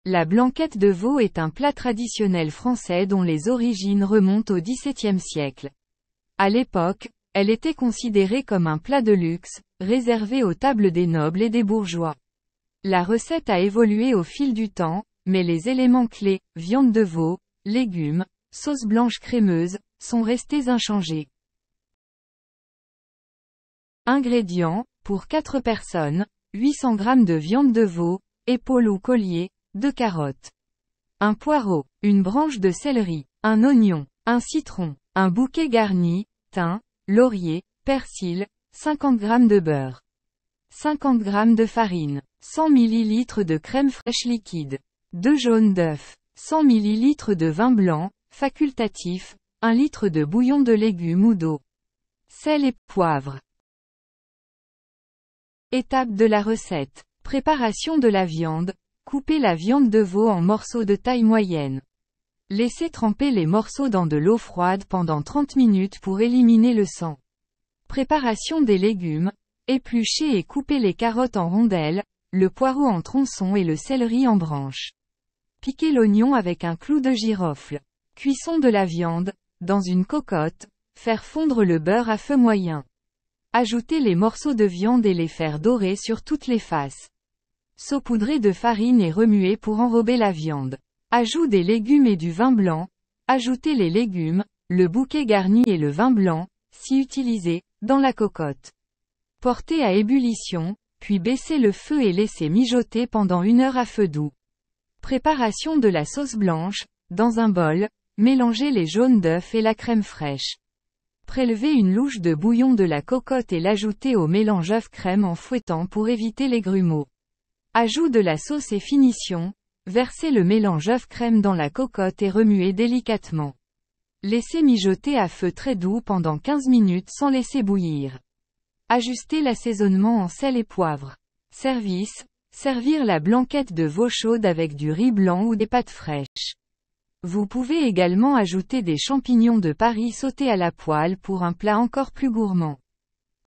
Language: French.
La blanquette de veau est un plat traditionnel français dont les origines remontent au XVIIe siècle. À l'époque, elle était considérée comme un plat de luxe, réservé aux tables des nobles et des bourgeois. La recette a évolué au fil du temps, mais les éléments clés, viande de veau, légumes, sauce blanche crémeuse, sont restés inchangés. Ingrédients, pour 4 personnes, 800 g de viande de veau, épaules ou collier, 2 carottes, un poireau, une branche de céleri, un oignon, un citron, un bouquet garni, thym, laurier, persil, 50 g de beurre, 50 g de farine, 100 ml de crème fraîche liquide, 2 jaunes d'œufs, 100 ml de vin blanc, facultatif, 1 litre de bouillon de légumes ou d'eau, sel et poivre. Étape de la recette. Préparation de la viande. Coupez la viande de veau en morceaux de taille moyenne. Laissez tremper les morceaux dans de l'eau froide pendant 30 minutes pour éliminer le sang. Préparation des légumes. Épluchez et coupez les carottes en rondelles, le poireau en tronçons et le céleri en branches. Piquez l'oignon avec un clou de girofle. Cuisson de la viande. Dans une cocotte, faire fondre le beurre à feu moyen. Ajouter les morceaux de viande et les faire dorer sur toutes les faces. Saupoudrer de farine et remuer pour enrober la viande. Ajout des légumes et du vin blanc. Ajoutez les légumes, le bouquet garni et le vin blanc, si utilisé, dans la cocotte. Portez à ébullition, puis baissez le feu et laissez mijoter pendant 1 heure à feu doux. Préparation de la sauce blanche. Dans un bol, mélangez les jaunes d'œufs et la crème fraîche. Prélevez une louche de bouillon de la cocotte et l'ajoutez au mélange œuf-crème en fouettant pour éviter les grumeaux. Ajout de la sauce et finition. Versez le mélange œuf-crème dans la cocotte et remuez délicatement. Laissez mijoter à feu très doux pendant 15 minutes sans laisser bouillir. Ajustez l'assaisonnement en sel et poivre. Service. Servir la blanquette de veau chaude avec du riz blanc ou des pâtes fraîches. Vous pouvez également ajouter des champignons de Paris sautés à la poêle pour un plat encore plus gourmand.